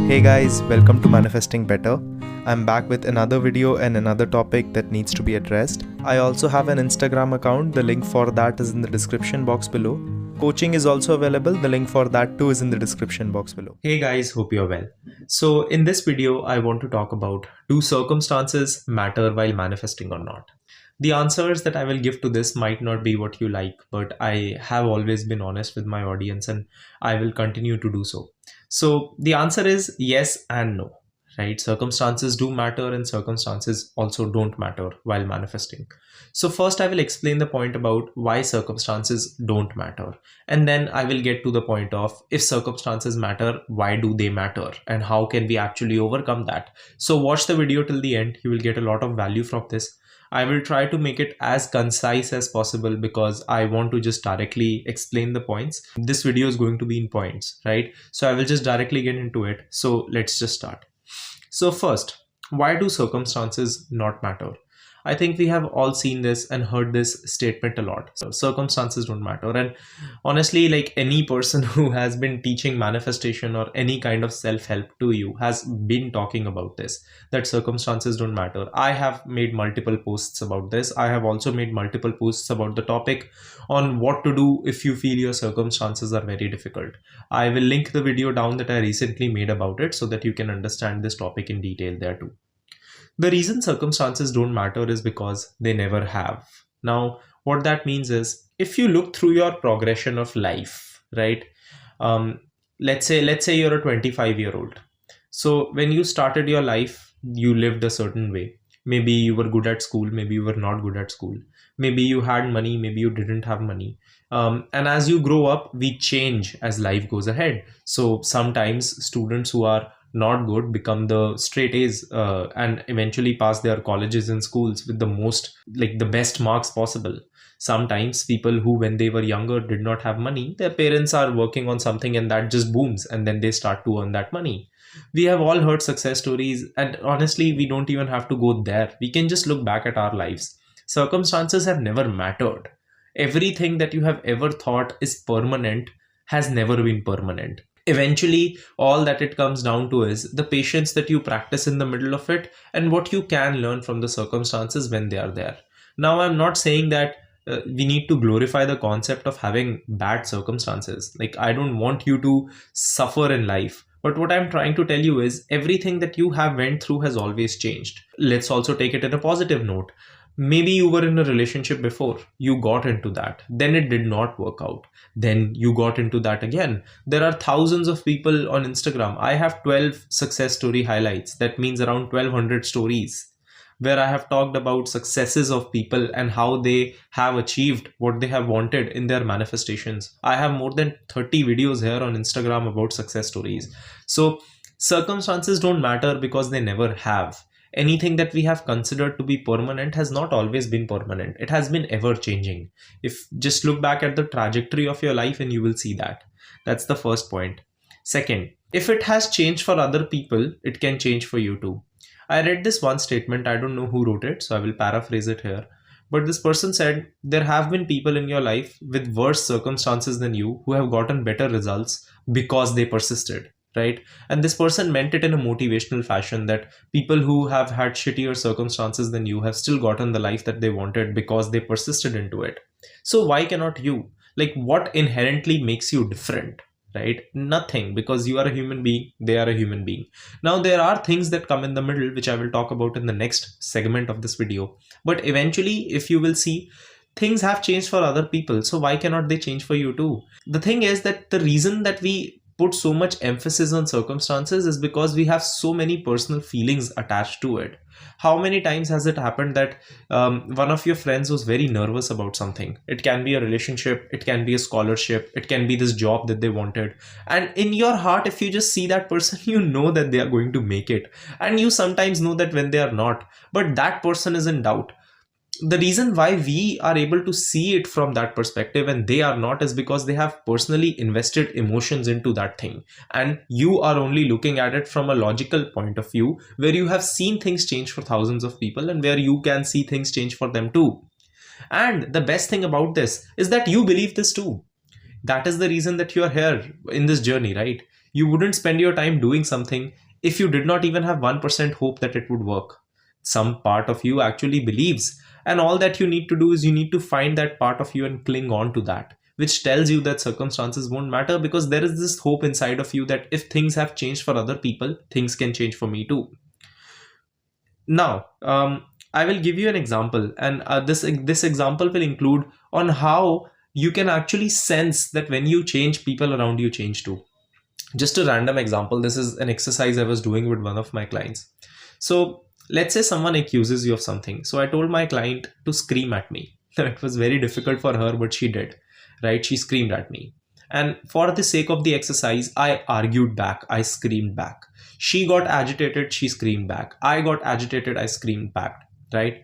Hey guys, welcome to Manifesting Better. I'm back with another video and another topic that needs to be addressed. I also have an Instagram account, the link for that is in the description box below. Coaching is also available, the link for that too is in the description box below. Hey guys, hope you're well. So in this video, I want to talk about, do circumstances matter while manifesting or not? The answers that I will give to this might not be what you like, but I have always been honest with my audience and I will continue to do so. So the answer is yes and no, right? Circumstances do matter and circumstances also don't matter while manifesting. So first I will explain the point about why circumstances don't matter. And then I will get to the point of, if circumstances matter, why do they matter? And how can we actually overcome that? So watch the video till the end. You will get a lot of value from this. I will try to make it as concise as possible because I want to just directly explain the points. This video is going to be in points, right? So I will just directly get into it. So let's just start. So first, why do circumstances not matter? I think we have all seen this and heard this statement a lot. So circumstances don't matter. And honestly, like any person who has been teaching manifestation or any kind of self-help to you has been talking about this, that circumstances don't matter. I have made multiple posts about this. I have also made multiple posts about the topic on what to do if you feel your circumstances are very difficult. I will link the video down that I recently made about it so that you can understand this topic in detail there too. The reason circumstances don't matter is because they never have. Now, what that means is, if you look through your progression of life, right? Um, let's say you're a 25-year-old. So when you started your life, you lived a certain way. Maybe you were good at school, maybe you were not good at school. Maybe you had money, maybe you didn't have money. And as you grow up, we change as life goes ahead. So sometimes students who are not good become the straight A's and eventually pass their colleges and schools with the most, like the best marks possible. Sometimes people who, when they were younger, did not have money, their parents are working on something and that just booms and then they start to earn that money. We have all heard success stories, and honestly, we don't even have to go there. We can just look back at our lives. Circumstances have never mattered. Everything that you have ever thought is permanent has never been permanent. Eventually, all that it comes down to is the patience that you practice in the middle of it and what you can learn from the circumstances when they are there. Now, I'm not saying that we need to glorify the concept of having bad circumstances. Like, I don't want you to suffer in life. But what I'm trying to tell you is everything that you have went through has always changed. Let's also take it in a positive note. Maybe you were in a relationship before, you got into that, then it did not work out, then you got into that again. There are thousands of people on Instagram. I have 12 success story highlights. That means around 1200 stories where I have talked about successes of people and how they have achieved what they have wanted in their manifestations. I have more than 30 videos here on Instagram about success stories. So circumstances don't matter because they never have. Anything that we have considered to be permanent has not always been permanent. It has been ever changing. If just look back at the trajectory of your life and you will see that. That's the first point. Second, if it has changed for other people, it can change for you too. I read this one statement. I don't know who wrote it, so I will paraphrase it here. But this person said, there have been people in your life with worse circumstances than you who have gotten better results because they persisted. Right? And this person meant it in a motivational fashion, that people who have had shittier circumstances than you have still gotten the life that they wanted because they persisted into it. So why cannot you? Like, what inherently makes you different? Right? Nothing, because you are a human being, they are a human being. Now, there are things that come in the middle, which I will talk about in the next segment of this video. But eventually, if you will see, things have changed for other people. So why cannot they change for you too? The thing is that the reason that we put so much emphasis on circumstances is because we have so many personal feelings attached to it. How many times has it happened that one of your friends was very nervous about something? It can be a relationship, it can be a scholarship, it can be this job that they wanted. And in your heart, if you just see that person, you know that they are going to make it. And you sometimes know that when they are not, but that person is in doubt. The reason why we are able to see it from that perspective and they are not is because they have personally invested emotions into that thing, and you are only looking at it from a logical point of view where you have seen things change for thousands of people and where you can see things change for them too. And the best thing about this is that you believe this too. That is the reason that you are here in this journey, right? You wouldn't spend your time doing something if you did not even have 1% hope that it would work. Some part of you actually believes, and all that you need to do is you need to find that part of you and cling on to that, which tells you that circumstances won't matter, because there is this hope inside of you that if things have changed for other people, things can change for me too. Now, I will give you an example, and this example will include on how you can actually sense that when you change, people around you change too. Just a random example. This is an exercise I was doing with one of my clients. So let's say someone accuses you of something. So I told my client to scream at me. It was very difficult for her, but she did, right? She screamed at me. And for the sake of the exercise, I argued back. I screamed back. She got agitated. She screamed back. I got agitated. I screamed back, right?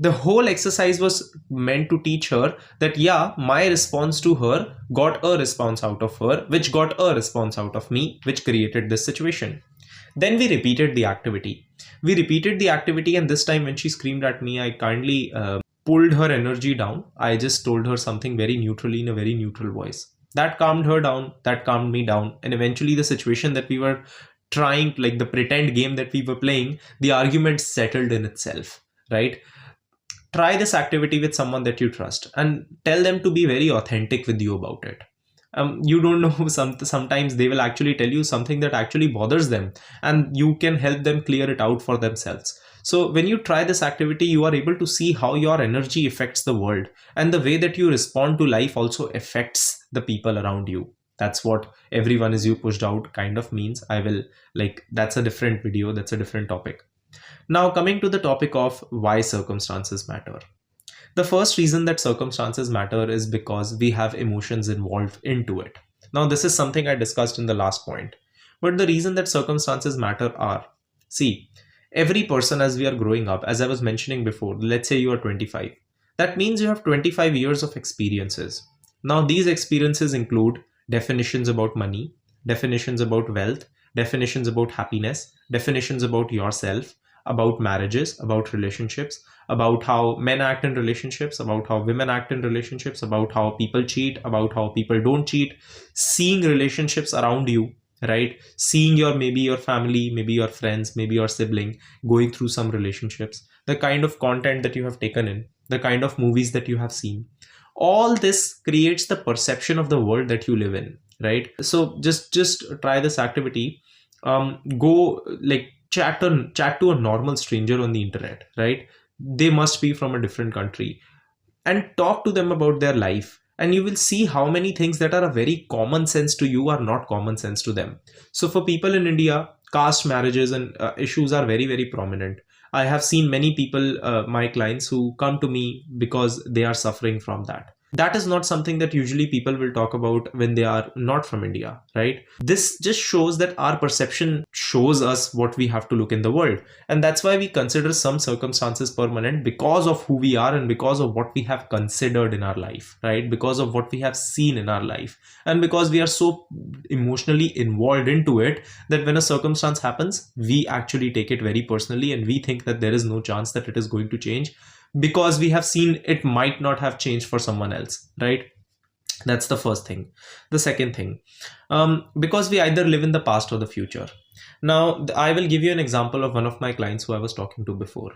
The whole exercise was meant to teach her that, yeah, my response to her got a response out of her, which got a response out of me, which created this situation. Then we repeated the activity. And this time when she screamed at me, I kindly pulled her energy down. I just told her something very neutrally in a very neutral voice. That calmed her down, that calmed me down. And eventually the situation that we were trying, like the pretend game that we were playing, the argument settled in itself, right? Try this activity with someone that you trust and tell them to be very authentic with you about it. You don't know, sometimes they will actually tell you something that actually bothers them, and you can help them clear it out for themselves. So when you try this activity, you are able to see how your energy affects the world, and the way that you respond to life also affects the people around you. That's what everyone is you pushed out kind of means. That's a different video, that's a different topic. Now, coming to the topic of why circumstances matter. The first reason that circumstances matter is because we have emotions involved into it. Now, this is something I discussed in the last point. But the reason that circumstances matter are, see, every person as we are growing up, as I was mentioning before, let's say you are 25. That means you have 25 years of experiences. Now, these experiences include definitions about money, definitions about wealth, definitions about happiness, definitions about yourself, about marriages, about relationships, about how men act in relationships, about how women act in relationships, about how people cheat, about how people don't cheat, seeing relationships around you, right? Seeing maybe your family, maybe your friends, maybe your sibling going through some relationships, the kind of content that you have taken in, the kind of movies that you have seen. All this creates the perception of the world that you live in, right? So just try this activity. Go chat to a normal stranger on the internet, right? They must be from a different country, and talk to them about their life, and you will see how many things that are a very common sense to you are not common sense to them. So for people in India, caste marriages and issues are very, very prominent. I have seen many people, my clients, who come to me because they are suffering from that. That is not something that usually people will talk about when they are not from India, right? This just shows that our perception shows us what we have to look in the world. And that's why we consider some circumstances permanent, because of who we are and because of what we have considered in our life, right? Because of what we have seen in our life. And because we are so emotionally involved into it that when a circumstance happens, we actually take it very personally, and we think that there is no chance that it is going to change, because we have seen it might not have changed for someone else, right? That's the first thing. The second thing, because we either live in the past or the future. Now, I will give you an example of one of my clients who I was talking to before.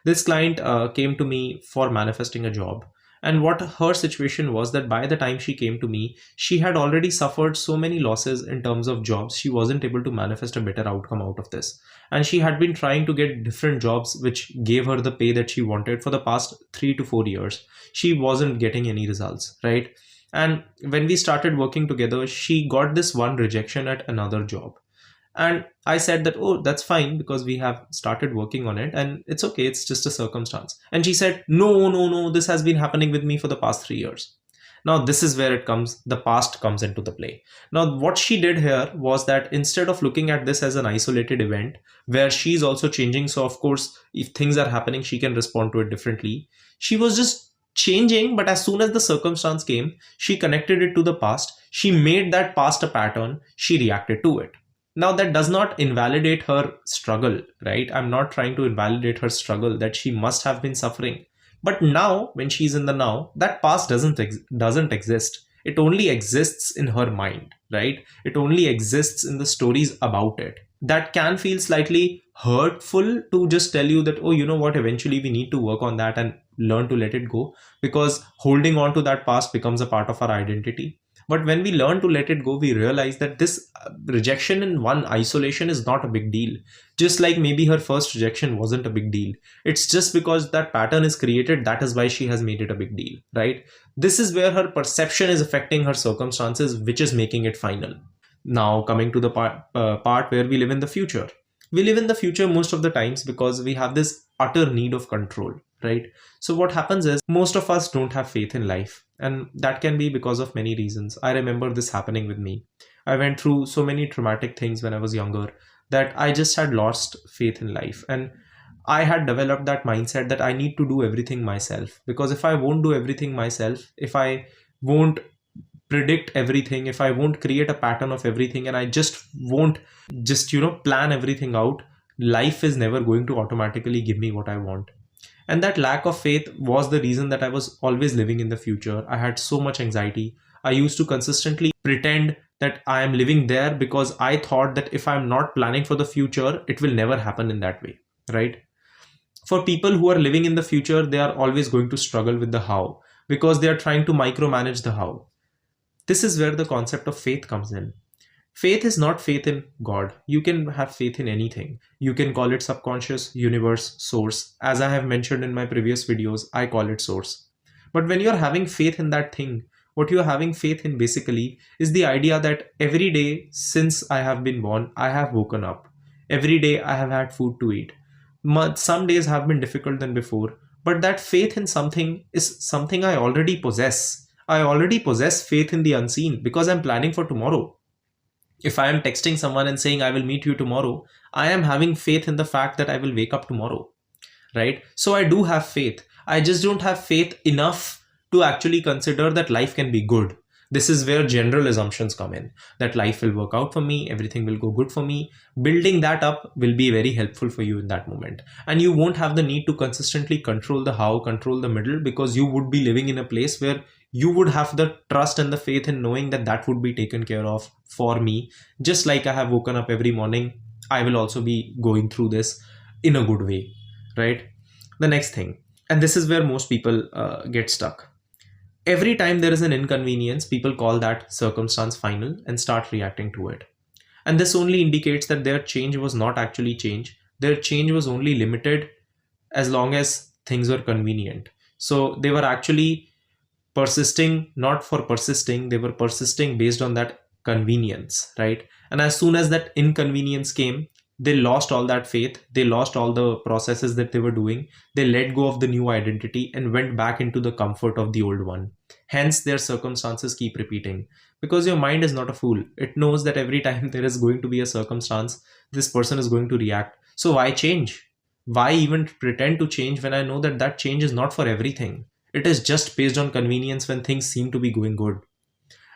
This client came to me for manifesting a job. And what her situation was that by the time she came to me, she had already suffered so many losses in terms of jobs. She wasn't able to manifest a better outcome out of this. And she had been trying to get different jobs which gave her the pay that she wanted for the past 3 to 4 years. She wasn't getting any results, right? And when we started working together, she got this one rejection at another job. And I said that, oh, that's fine, because we have started working on it and it's okay. It's just a circumstance. And she said, no, this has been happening with me for the past 3 years. Now, this is where the past comes into the play. Now, what she did here was that instead of looking at this as an isolated event where she's also changing, so of course, if things are happening, she can respond to it differently. She was just changing, but as soon as the circumstance came, she connected it to the past. She made that past a pattern. She reacted to it. Now, that does not invalidate her struggle, right? I'm not trying to invalidate her struggle that she must have been suffering. But now, when she's in the now, that past doesn't exist. It only exists in her mind, right? It only exists in the stories about it. That can feel slightly hurtful to just tell you that, oh, you know what, eventually we need to work on that and learn to let it go, because holding on to that past becomes a part of our identity. But when we learn to let it go, we realize that this rejection in one isolation is not a big deal. Just like maybe her first rejection wasn't a big deal. It's just because that pattern is created, that is why she has made it a big deal, right? This is where her perception is affecting her circumstances, which is making it final. Now, coming to the part where we live in the future. We live in the future most of the times because we have this utter need of control, right? So what happens is most of us don't have faith in life, and that can be because of many reasons. I remember this happening with me. I went through so many traumatic things when I was younger that I just had lost faith in life, and I had developed that mindset that I need to do everything myself, because if I won't do everything myself, if I won't predict everything, if I won't create a pattern of everything, and I just won't just plan everything out, life is never going to automatically give me what I want. And that lack of faith was the reason that I was always living in the future. I had so much anxiety. I used to consistently pretend that I am living there because I thought that if I'm not planning for the future, it will never happen in that way, right? For people who are living in the future, they are always going to struggle with the how, because they are trying to micromanage the how. This is where the concept of faith comes in. Faith is not faith in God. You can have faith in anything. You can call it subconscious, universe, source. As I have mentioned in my previous videos, I call it source. But when you're having faith in that thing, what you're having faith in basically is the idea that every day since I have been born, I have woken up. Every day I have had food to eat. Some days have been difficult than before, but that faith in something is something I already possess. I already possess faith in the unseen because I'm planning for tomorrow. If I am texting someone and saying I will meet you tomorrow, I am having faith in the fact that I will wake up tomorrow, right? So I do have faith. I just don't have faith enough to actually consider that life can be good. This is where general assumptions come in, that life will work out for me, everything will go good for me. Building that up will be very helpful for you in that moment. And you won't have the need to consistently control the how, control the middle, because you would be living in a place where you would have the trust and the faith in knowing that that would be taken care of for me. Just like I have woken up every morning, I will also be going through this in a good way, right? The next thing, and this is where most people get stuck. Every time there is an inconvenience, people call that circumstance final and start reacting to it. And this only indicates that their change was not actually change. Their change was only limited as long as things were convenient. So they were actually persisting not for persisting, they were persisting based on that convenience, right? And as soon as that inconvenience came, they lost all that faith, they lost all the processes that they were doing, they let go of the new identity and went back into the comfort of the old one. Hence their circumstances keep repeating, because your mind is not a fool. It knows that every time there is going to be a circumstance, this person is going to react. So why change? Why even pretend to change when I know that that change is not for everything? It is just based on convenience when things seem to be going good.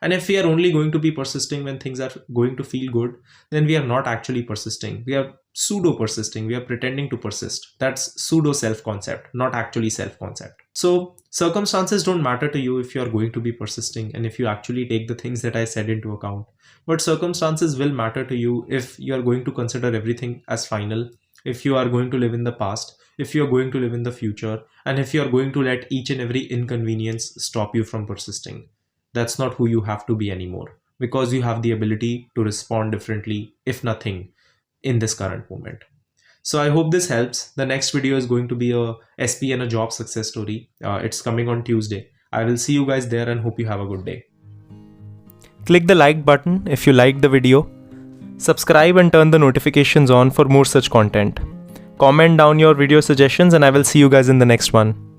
And if we are only going to be persisting when things are going to feel good, then we are not actually persisting. We are pseudo persisting. We are pretending to persist. That's pseudo self-concept, not actually self-concept. So circumstances don't matter to you if you are going to be persisting and if you actually take the things that I said into account. But circumstances will matter to you if you are going to consider everything as final, if you are going to live in the past, if you are going to live in the future, and if you are going to let each and every inconvenience stop you from persisting. That's not who you have to be anymore, because you have the ability to respond differently, if nothing, in this current moment. So I hope this helps. The next video is going to be a SP and a job success story. It's coming on Tuesday. I will see you guys there and hope you have a good day. Click the like button if you liked the video. Subscribe and turn the notifications on for more such content. Comment down your video suggestions and I will see you guys in the next one.